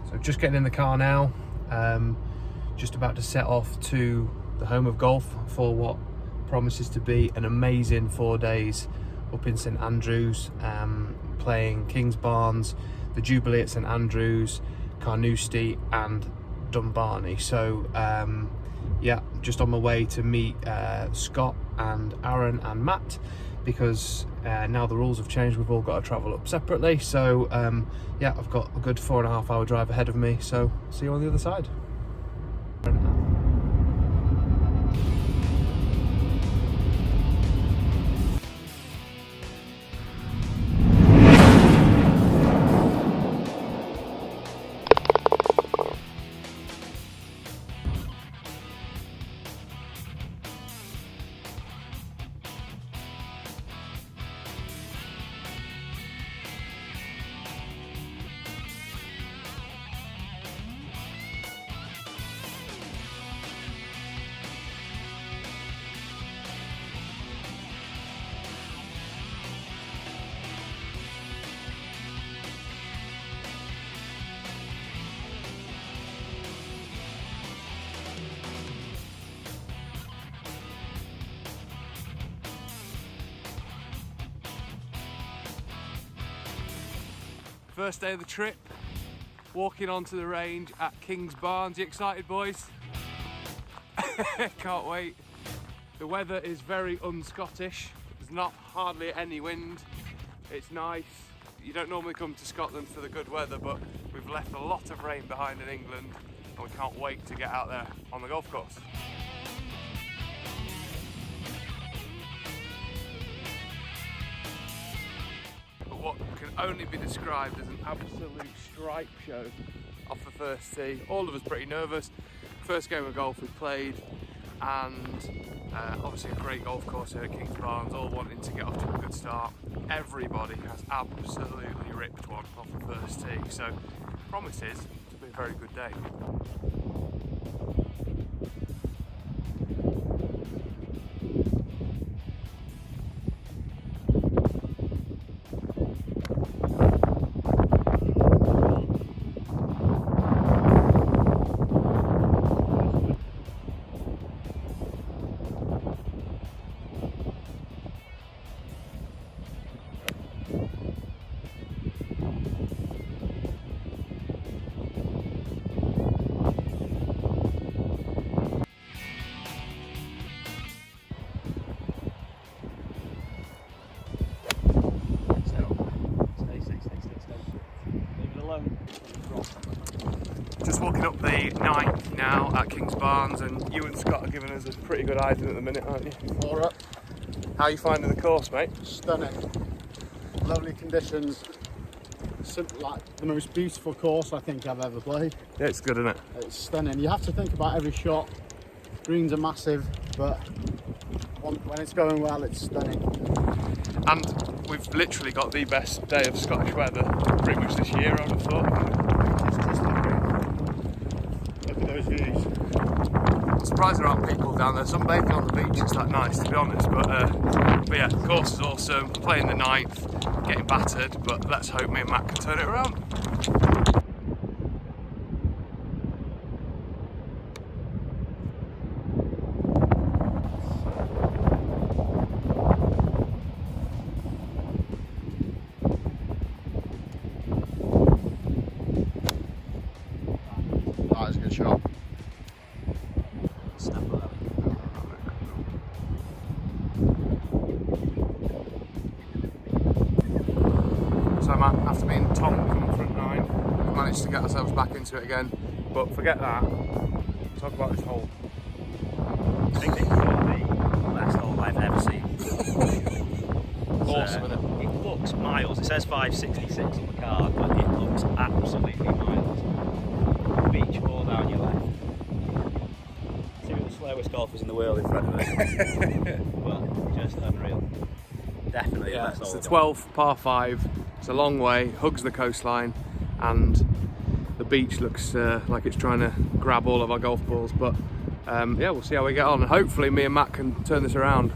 So just getting in the car now, just about to set off to the home of golf for what promises to be an amazing 4 days up in St Andrews, playing Kingsbarns, the Jubilee at St Andrews, Carnoustie and Dumbarnie. So yeah, just on my way to meet Scott and Aaron and Matt, because now the rules have changed, we've all got to travel up separately. So yeah, I've got a good 4.5 hour drive ahead of me, so see you on the other side. First day of the trip, walking onto the range at Kingsbarns. You excited, boys? Can't wait. The weather is very un-Scottish. There's not hardly any wind. It's nice. You don't normally come to Scotland for the good weather, but we've left a lot of rain behind in England and we can't wait to get out there on the golf course. What can only be described as an absolute stripe show off the first tee. All of us pretty nervous. First game of golf we played, and obviously a great golf course here at Kingsbarns, all wanting to get off to a good start. Everybody has absolutely ripped one off the first tee, so promises to be a very good day. Just walking up the 9th now at Kingsbarns, and you and Scott are giving us a pretty good idea at the minute, aren't you? All right. How are you finding the course, mate? Stunning. Lovely conditions. Like the most beautiful course I think I've ever played. Yeah, it's good, isn't it? It's stunning. You have to think about every shot. Greens are massive, but when it's going well, it's stunning. And we've literally got the best day of Scottish weather pretty much this year, I would have thought. It's just look at those views. I'm surprised there aren't people down there sunbathing on the beach. It's that nice, to be honest. But yeah, the course is awesome. Playing the 9th, getting battered, but let's hope me and Matt can turn it around. That is a good shot. So Matt, after being top coming front 9, we've managed to get ourselves back into it again. But forget that, talk about this hole. I think this is the best hole I've ever seen. Awesome, isn't it? It looks miles. It says 566 on the card, but it looks absolutely miles. Beach all down your left. Two of the slowest golfers in the world in front of us. Well, just unreal. Definitely the best hole. It's the 12th par 5. It's a long way, hugs the coastline, and the beach looks like it's trying to grab all of our golf balls. But yeah, we'll see how we get on, and hopefully me and Matt can turn this around.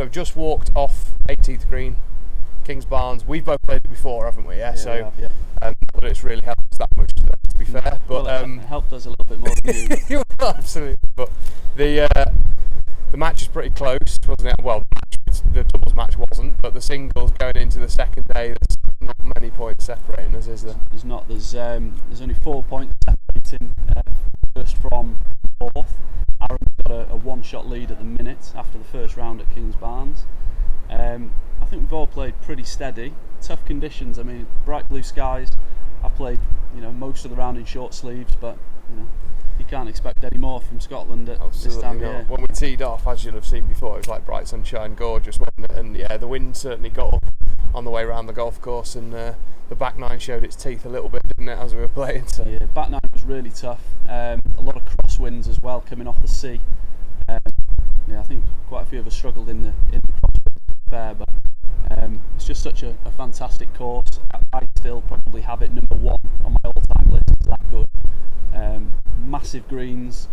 So just walked off 18th green, Kingsbarns. We've both played it before, haven't we? Yeah. So we have, yeah. not that it's really helped us that much, to be fair. But Well, it helped us a little bit more than you. absolutely. But the match is pretty close, wasn't it? Well, the doubles match wasn't, but the singles going into the second day, there's not many points separating us, is there? There's not. There's only 4 points separating first from fourth. Aaron's got a one-shot lead at the minute after the first round at Kingsbarns. I think we've all played pretty steady. Tough conditions. I mean, bright blue skies. I've played, most of the round in short sleeves, but you can't expect any more from Scotland at this time of year. When we teed off, as you'll have seen before, it was like bright sunshine, gorgeous, wasn't it? And yeah, the wind certainly got up on the way around the golf course, and the back nine showed its teeth a little bit, didn't it, as we were playing? So. Yeah, back nine was really tough. A lot of crosswinds as well coming off the sea. I think quite a few of us struggled in the crosswinds fair, but it's just such a fantastic course. I still probably have it number one on my all-time list. It's that good. Massive greens,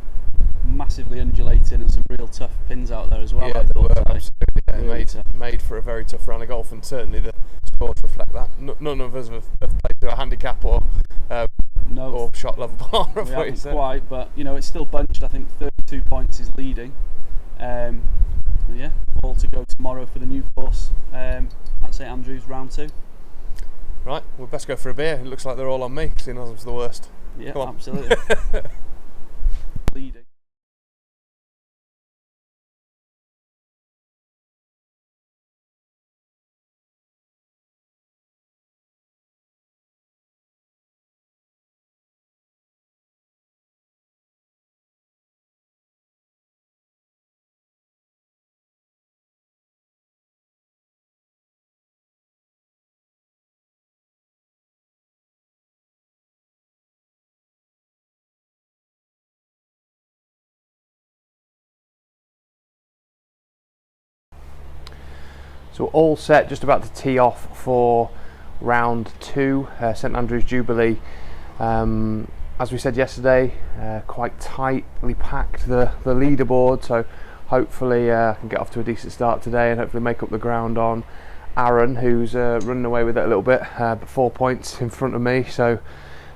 massively undulating, and some real tough pins out there as well. Yeah, they were absolutely really made for a very tough round of golf, and certainly the scores reflect that. None of us have played to a handicap or shot level par. We haven't quite, but it's still bunched. I think 32 points is leading. All to go tomorrow for the new course at St Andrews round 2. Right, we'll best go for a beer. It looks like they're all on me, seeing as I was the worst. Yeah, absolutely. Leading. So we're all set, just about to tee off for round 2, St Andrews Jubilee. As we said yesterday, quite tightly packed the leaderboard, so hopefully I can get off to a decent start today and hopefully make up the ground on Aaron, who's running away with it a little bit, but 4 points in front of me, so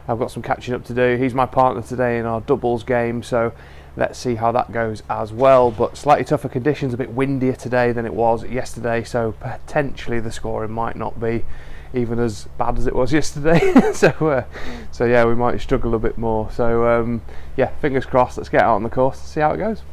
I've got some catching up to do. He's my partner today in our doubles game, so let's see how that goes as well. But slightly tougher conditions, a bit windier today than it was yesterday, so potentially the scoring might not be even as bad as it was yesterday. so yeah, we might struggle a bit more. So yeah, fingers crossed. Let's get out on the course and see how it goes.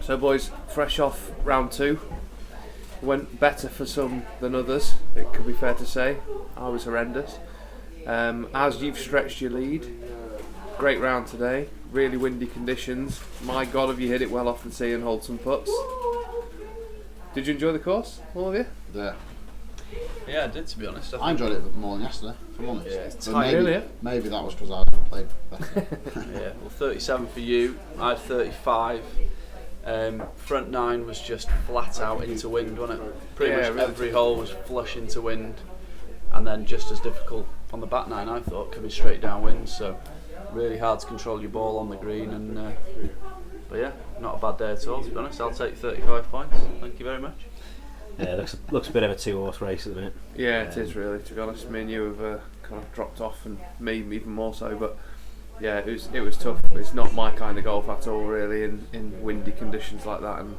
So boys, fresh off round 2, went better for some than others, it could be fair to say. I was horrendous. As you've stretched your lead, great round today, really windy conditions. My God, have you hit it well off the tee and hold some putts. Did you enjoy the course, all of you? Yeah, I did, to be honest. I enjoyed it more than yesterday, if I'm honest. Yeah, it's maybe that was because I played better. Yeah, well, 37 for you, I had 35. Front 9 was just flat out into wind, wasn't it? Pretty much really. Every hole was flush into wind, and then just as difficult on the back 9, I thought, coming straight downwind. So really hard to control your ball on the green, and but yeah, not a bad day at all, to be honest. I'll take 35 points. Thank you very much. Yeah, it looks a bit of a 2-horse race at the minute. Yeah, it is really, to be honest. Me and you have kind of dropped off, and me even more so, but yeah, it was tough. It's not my kind of golf at all, really, in windy conditions like that, and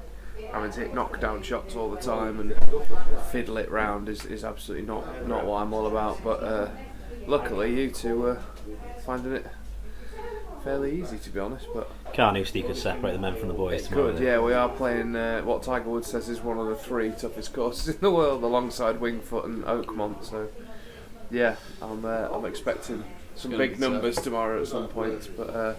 having to hit knockdown shots all the time and fiddle it round is absolutely not what I'm all about. But luckily, you two finding it fairly easy, to be honest. But Carnoustie could separate the men from the boys tomorrow. good, yeah, we are playing what Tiger Woods says is one of the 3 toughest courses in the world, alongside Wingfoot and Oakmont. So yeah, I'm expecting some big numbers tomorrow at some point. But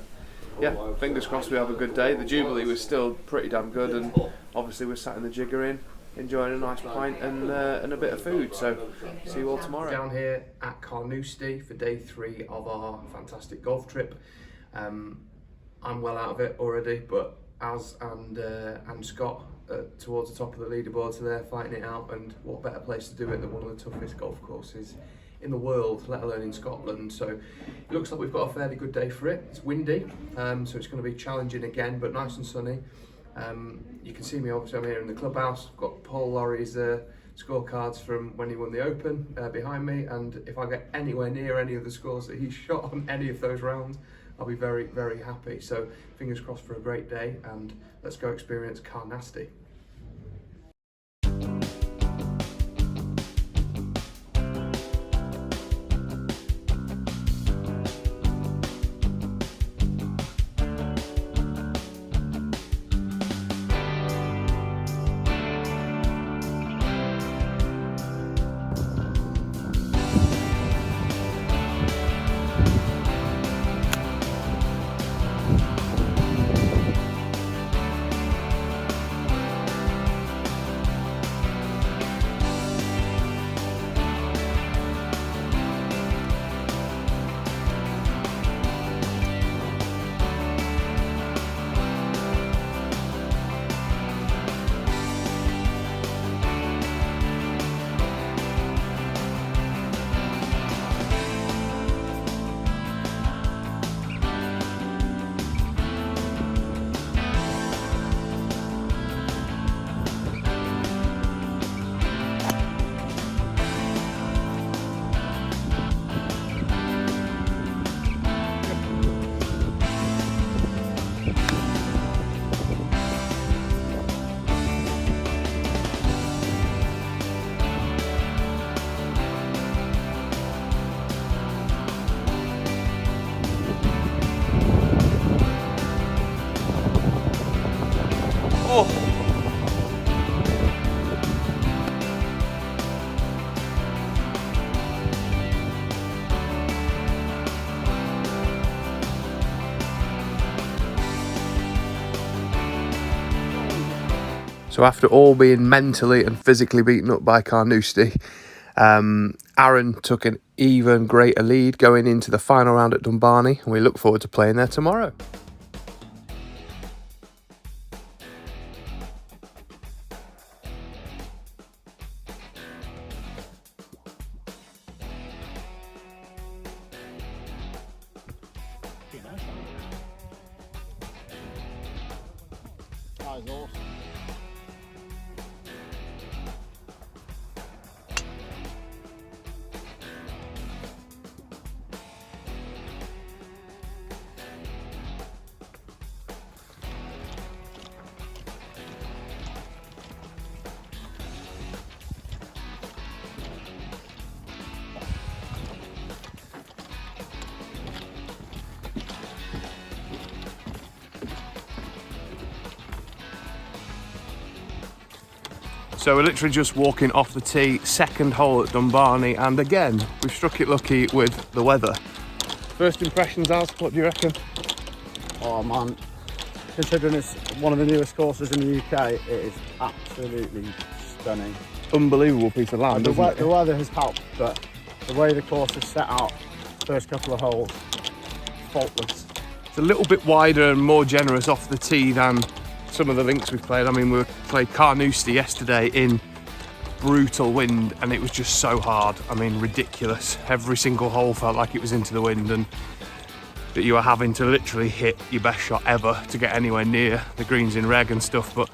yeah, fingers crossed we have a good day. The Jubilee was still pretty damn good, and obviously we're sat in the Jigger Inn enjoying a nice pint and a bit of food. So see you all tomorrow. Down here at Carnoustie for day 3 of our fantastic golf trip. I'm well out of it already, but Az and Scott towards the top of the leaderboard, so they're fighting it out. And what better place to do it than one of the toughest golf courses in the world, let alone in Scotland. So it looks like we've got a fairly good day for it. It's windy, so it's going to be challenging again, but nice and sunny. You can see me, obviously I'm here in the clubhouse. I've got Paul Laurie's scorecards from when he won the Open behind me, and if I get anywhere near any of the scores that he shot on any of those rounds, I'll be very, very happy. So fingers crossed for a great day, and let's go experience Carnoustie. So after all being mentally and physically beaten up by Carnoustie, Aaron took an even greater lead going into the final round at Dumbarnie, and we look forward to playing there tomorrow. That is awesome. So we're literally just walking off the tee, second hole at Dumbarnie, and again, we've struck it lucky with the weather. First impressions, Az, what do you reckon? Oh man, considering it's one of the newest courses in the UK, it is absolutely stunning. Unbelievable piece of land, The isn't it? weather has helped, but the way the course is set out, first couple of holes, faultless. It's a little bit wider and more generous off the tee than some of the links we've played. I mean, we played Carnoustie yesterday in brutal wind, and it was just so hard. I mean, ridiculous. Every single hole felt like it was into the wind, and that you were having to literally hit your best shot ever to get anywhere near the greens in reg and stuff. But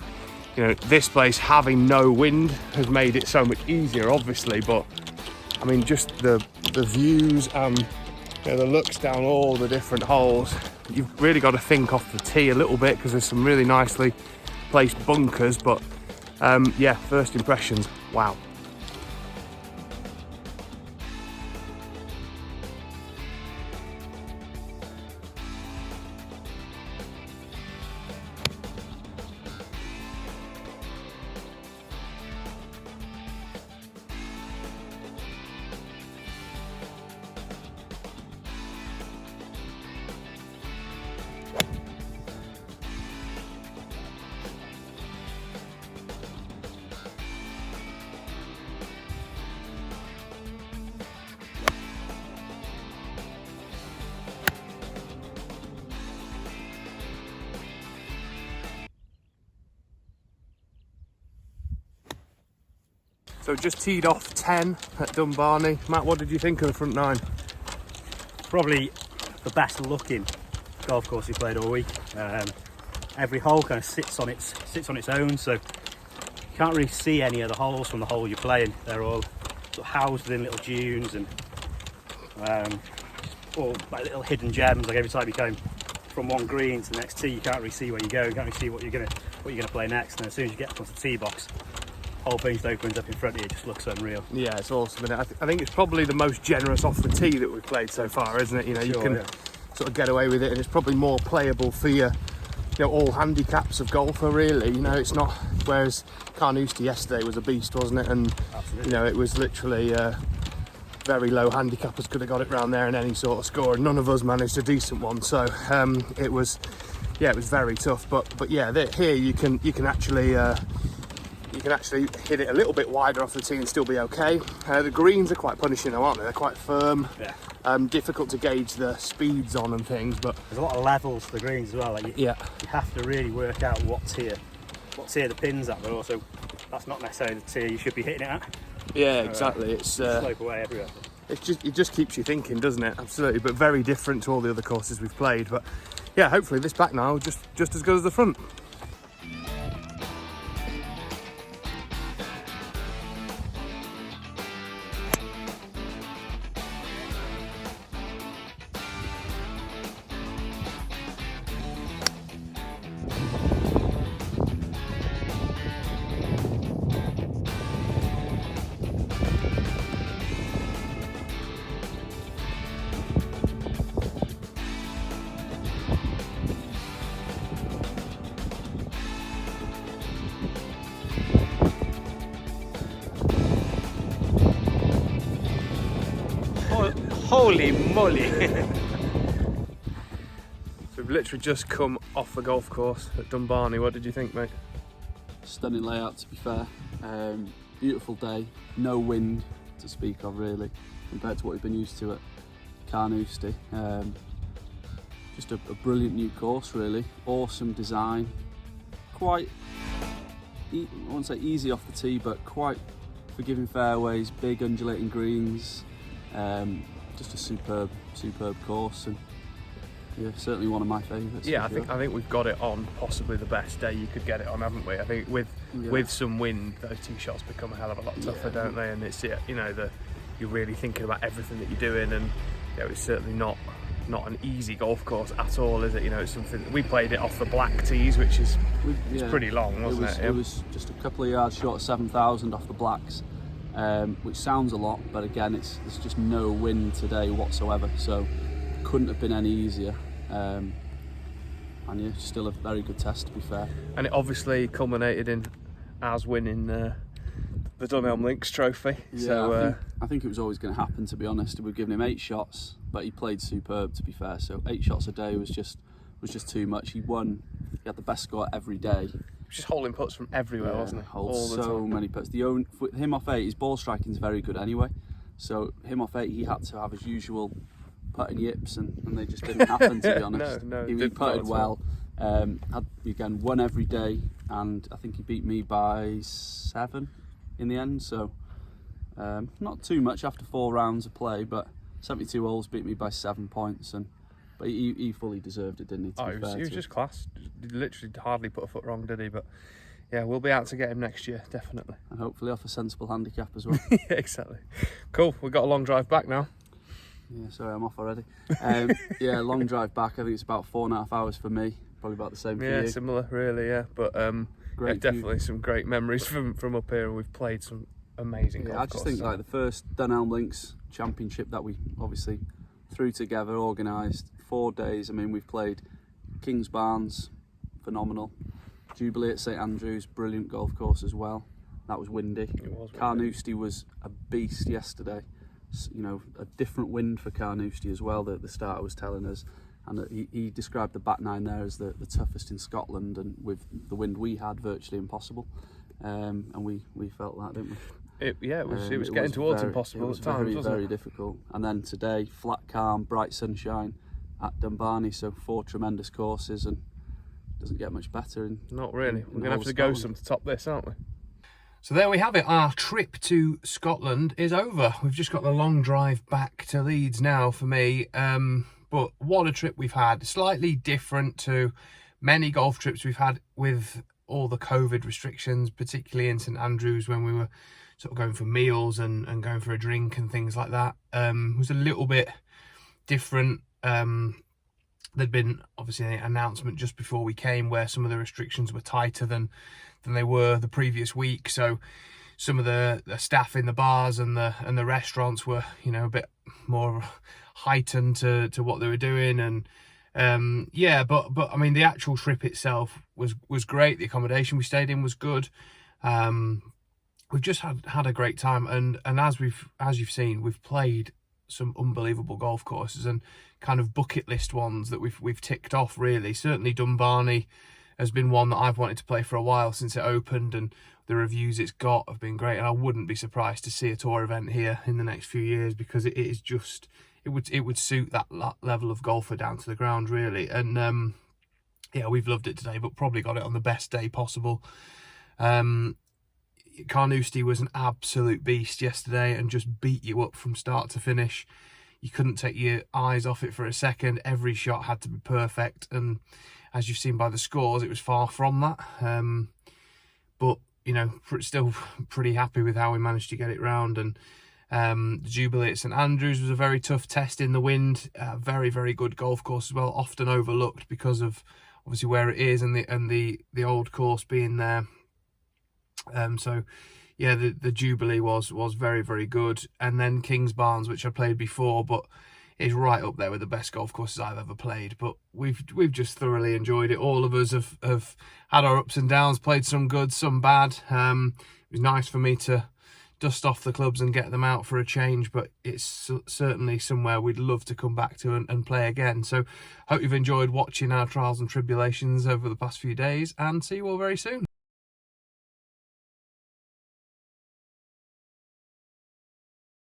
you know, this place having no wind has made it so much easier, obviously. But I mean, just the views and the looks down all the different holes. You've really got to think off the tee a little bit, because there's some really nicely placed bunkers. But yeah, first impressions, wow. So just teed off 10 at Dumbarnie. Matt, what did you think of the front nine? Probably the best looking golf course we played all week. Every hole kind of sits on its own, so you can't really see any of the holes from the hole you're playing. They're all sort of housed within little dunes and all like little hidden gems. Like every time you go from one green to the next tee, you can't really see where you go. You can't really see what you're gonna play next. And as soon as you get across the tee box, the whole thing just opens up in front of you. It just looks unreal. Yeah, it's awesome. And I think it's probably the most generous off the tee that we've played so far, isn't it? You know, Sure, you can sort of get away with it, and it's probably more playable for you know, all handicaps of golfer, really. You know, it's not. Whereas Carnoustie yesterday was a beast, wasn't it? And Absolutely. you know, it was literally very low handicappers could have got it round there in any sort of score, and none of us managed a decent one. So it was very tough. But yeah, here you can actually hit it a little bit wider off the tee and still be okay. The greens are quite punishing, though, aren't they? They're quite firm. Yeah. Difficult to gauge the speeds on and things, but There's a lot of levels to the greens as well. Like you have to really work out what tier the pin's at, but also that's not necessarily the tier you should be hitting it at. yeah, exactly. It's Slope away everywhere. it just keeps you thinking, doesn't it? Absolutely, but very different to all the other courses we've played. But yeah, hopefully this back now just as good as the front. Holy moly! So we've literally just come off the golf course at Dumbarnie. What did you think, mate? Stunning layout, to be fair. Beautiful day, no wind to speak of really, compared to what we've been used to at Carnoustie. Just a brilliant new course really, awesome design, quite, I won't say easy off the tee, but quite forgiving fairways, big undulating greens, just a superb course, and yeah, certainly one of my favourites. Yeah, I think we've got it on possibly the best day you could get it on, haven't we? I think with some wind, those tee shots become a hell of a lot tougher, don't they? And it's you know, you're really thinking about everything that you're doing, and you know, it's certainly not an easy golf course at all, is it? You know, it's something we played it off the black tees, which is it's pretty long, wasn't it? It was just a couple of yards short of 7,000 off the blacks. Which sounds a lot, but again, there's just no wind today whatsoever, so couldn't have been any easier. And yeah, still a very good test, to be fair. And it obviously culminated in us winning the Dunelm Links trophy. Yeah, So I think it was always going to happen, to be honest. We've given him 8 shots, but he played superb, to be fair. So 8 shots a day was just too much. He had the best score every day. just holding putts from everywhere, wasn't he? Holds All the so time. many putts. With him off 8, his ball striking is very good anyway. So him off 8, he had to have his usual putting yips, and they just didn't happen, to be honest. No, he didn't putted at well. Had again won every day, and I think he beat me by 7 in the end. So not too much after 4 rounds of play, but 72 holes, beat me by 7 points, but he fully deserved it, didn't he? He was just class. He literally hardly put a foot wrong, did he? But yeah, we'll be out to get him next year, definitely. And hopefully off a sensible handicap as well. Yeah, exactly. Cool, we've got a long drive back now. Yeah, sorry, I'm off already. Yeah, long drive back. I think it's about 4.5 hours for me. Probably about the same for you. Yeah, similar, really. Yeah, but Great yeah, definitely some great memories from up here, and we've played some amazing golf I just think like the first Dunelm Links Championship that we obviously threw together, organised 4 days. I mean, we've played Kingsbarns, phenomenal. Jubilee at St Andrews, brilliant golf course as well. That was windy. It was windy. Carnoustie was a beast yesterday. You know, a different wind for Carnoustie as well, the starter was telling us. And he described the back nine there as the toughest in Scotland, and with the wind we had, virtually impossible. And we felt that, didn't we? It was getting towards impossible at times, wasn't it? Very difficult. And then today, flat calm, bright sunshine at Dumbarnie, so 4 tremendous courses, and doesn't get much better. Not really. We're going to have to Scotland. go some to top this, aren't we? So there we have it. Our trip to Scotland is over. We've just got the long drive back to Leeds now for me. But what a trip we've had. Slightly different to many golf trips we've had with all the COVID restrictions, particularly in St Andrews when we were sort of going for meals and going for a drink and things like that. It was a little bit different. There'd been obviously an announcement just before we came where some of the restrictions were tighter than they were the previous week. So some of the staff in the bars and the restaurants were, you know, a bit more heightened to what they were doing. And yeah, but I mean, the actual trip itself was great. The accommodation we stayed in was good. We've just had a great time, and as you've seen, we've played some unbelievable golf courses and kind of bucket list ones that we've ticked off, really. Certainly Dumbarnie has been one that I've wanted to play for a while since it opened, and the reviews it's got have been great, and I wouldn't be surprised to see a tour event here in the next few years, because it is just, it would suit that level of golfer down to the ground, really. And yeah, we've loved it today, but probably got it on the best day possible. Carnoustie was an absolute beast yesterday and just beat you up from start to finish. You couldn't take your eyes off it for a second. Every shot had to be perfect, and as you've seen by the scores, it was far from that. But you know, still pretty happy with how we managed to get it round. And the Jubilee at St Andrews was a very tough test in the wind. Very, very good golf course as well, often overlooked because of obviously where it is and the old course being there. So yeah, the Jubilee was very, very good. And then Kingsbarns, which I played before, but is right up there with the best golf courses I've ever played. But we've just thoroughly enjoyed it. All of us have had our ups and downs, played some good, some bad. It was nice for me to dust off the clubs and get them out for a change, but it's certainly somewhere we'd love to come back to and play again. So hope you've enjoyed watching our trials and tribulations over the past few days, and see you all very soon.